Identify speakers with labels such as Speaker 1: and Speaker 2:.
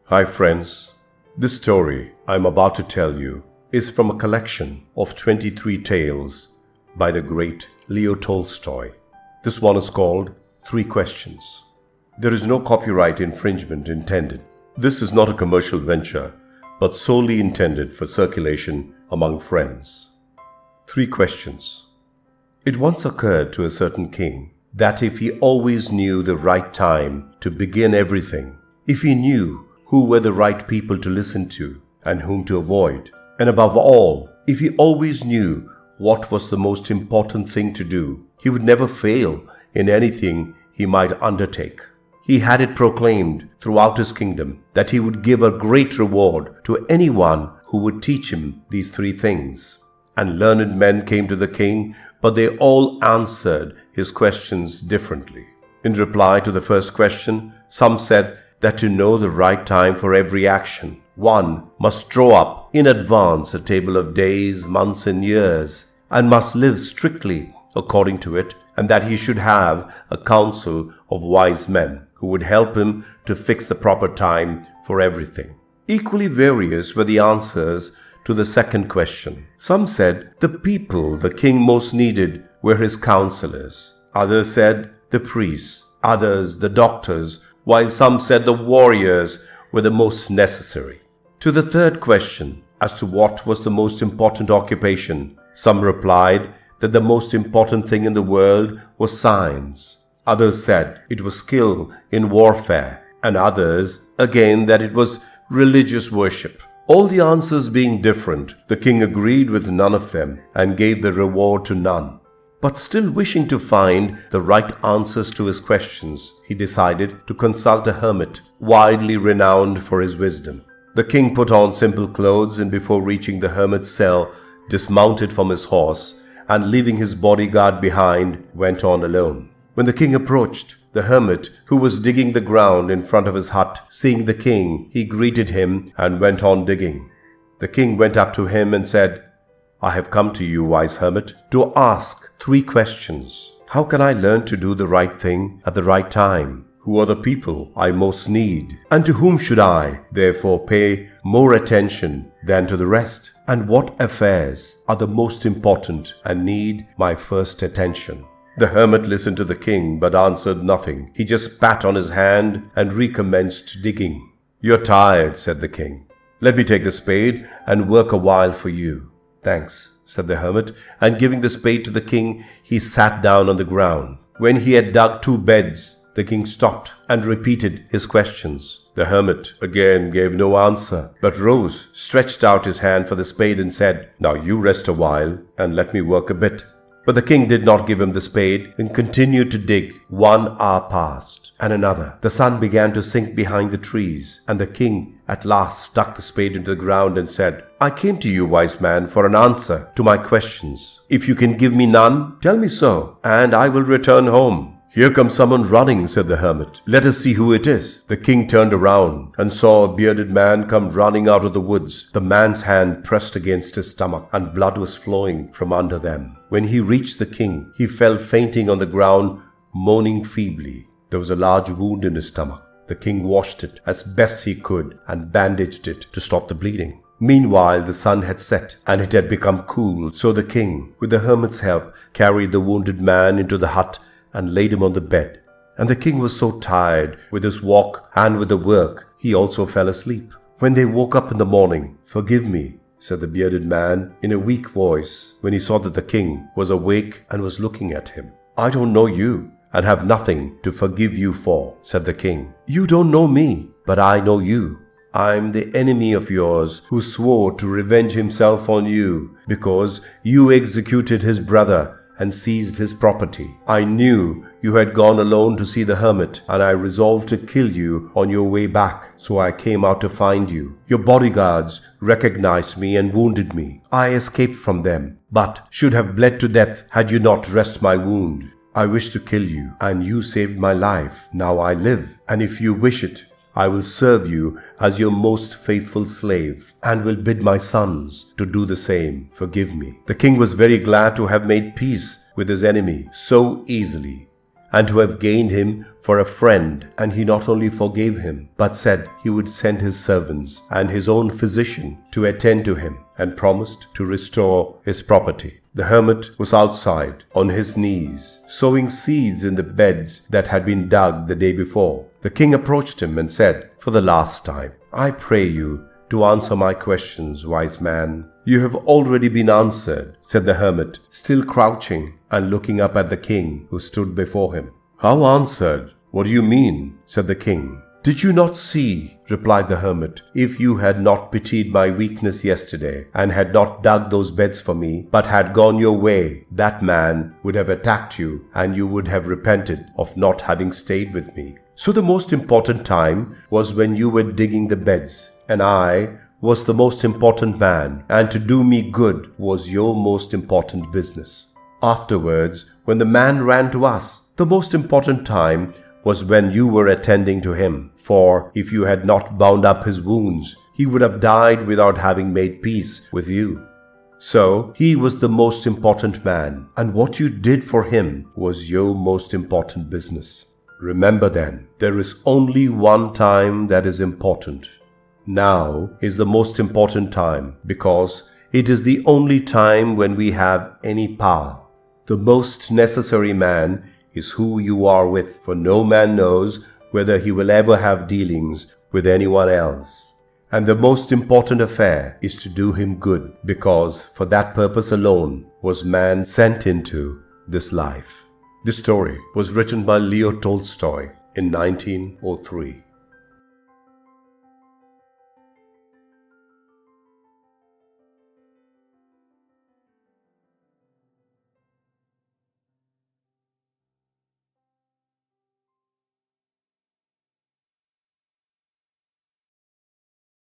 Speaker 1: Hi friends, this story I'm about to tell you is from a collection of 23 tales by the great Leo Tolstoy. This one is called 3 Questions. There is no copyright infringement intended. This is not a commercial venture, but solely intended for circulation among friends. 3 Questions. It once occurred to a certain king that if he always knew the right time to begin everything, if he knew who were the right people to listen to and whom to avoid, and above all, if he always knew what was the most important thing to do, he would never fail in anything he might undertake. He had it proclaimed throughout his kingdom that he would give a great reward to anyone who would teach him these 3 things. And learned men came to the king, but they all answered his questions differently. In reply to the first question, some said that to know the right time for every action, one must draw up in advance a table of days, months, and years, and must live strictly according to it, and that he should have a council of wise men who would help him to fix the proper time for everything. Equally various were the answers to the second question. Some said the people the king most needed were his counselors. Others said the priests, others the doctors, while some said the warriors were the most necessary. To the third question, as to what was the most important occupation, some replied that the most important thing in the world was science. Others said it was skill in warfare, and others again that it was religious worship. All the answers being different, the king agreed with none of them and gave the reward to none. But still wishing to find the right answers to his questions, he decided to consult a hermit, widely renowned for his wisdom. The king put on simple clothes and before reaching the hermit's cell, dismounted from his horse and leaving his bodyguard behind, went on alone. When the king approached, the hermit, who was digging the ground in front of his hut, seeing the king, he greeted him and went on digging. The king went up to him and said, "I have come to you, wise hermit, to ask 3 questions. How can I learn to do the right thing at the right time? Who are the people I most need? And to whom should I, therefore, pay more attention than to the rest? And what affairs are the most important and need my first attention?" The hermit listened to the king but answered nothing. He just spat on his hand and recommenced digging. "You're tired," said the king. "Let me take the spade and work a while for you." "Thanks," said the hermit, and giving the spade to the king, he sat down on the ground. When he had dug 2 beds, the king stopped and repeated his questions. The hermit again gave no answer, but rose, stretched out his hand for the spade and said, "Now you rest a while and let me work a bit." But the king did not give him the spade and continued to dig. 1 hour passed, and another. The sun began to sink behind the trees, and the king at last stuck the spade into the ground and said, "I came to you, wise man, for an answer to my questions. If you can give me none, tell me so, and I will return home." "Here comes someone running," said the hermit. "Let us see who it is." The king turned around and saw a bearded man come running out of the woods. The man's hand pressed against his stomach, and blood was flowing from under them. When he reached the king, he fell fainting on the ground, moaning feebly. There was a large wound in his stomach. The king washed it as best he could and bandaged it to stop the bleeding. Meanwhile, the sun had set, and it had become cool, so the king, with the hermit's help, carried the wounded man into the hut and laid him on the bed. And the king was so tired with his walk and with the work, he also fell asleep. When they woke up in the morning, "Forgive me," said the bearded man in a weak voice, when he saw that the king was awake and was looking at him. "I don't know you, and have nothing to forgive you for," said the king. "You don't know me, but I know you. I'm the enemy of yours who swore to revenge himself on you because you executed his brother and seized his property. I knew you had gone alone to see the hermit, and I resolved to kill you on your way back, so I came out to find you. Your bodyguards recognized me and wounded me. I escaped from them, but should have bled to death had you not dressed my wound. I wished to kill you, and you saved my life. Now I live, and if you wish it, I will serve you as your most faithful slave, and will bid my sons to do the same. Forgive me." The king was very glad to have made peace with his enemy so easily, and to have gained him for a friend. And he not only forgave him, but said he would send his servants and his own physician to attend to him, and promised to restore his property. The hermit was outside, on his knees, sowing seeds in the beds that had been dug the day before. The king approached him and said, "For the last time, I pray you to answer my questions, wise man." "You have already been answered," said the hermit, still crouching and looking up at the king who stood before him. "How answered? What do you mean?" said the king. "Did you not see," replied the hermit, "if you had not pitied my weakness yesterday, and had not dug those beds for me, but had gone your way, that man would have attacked you, and you would have repented of not having stayed with me. So the most important time was when you were digging the beds, and I was the most important man, and to do me good was your most important business. Afterwards, when the man ran to us, the most important time was when you were attending to him, for if you had not bound up his wounds, he would have died without having made peace with you. So he was the most important man, and what you did for him was your most important business. Remember then, there is only one time that is important. Now is the most important time, because it is the only time when we have any power. The most necessary man is who you are with, for no man knows whether he will ever have dealings with anyone else. And the most important affair is to do him good, because for that purpose alone was man sent into this life. This story was written by Leo Tolstoy in 1903.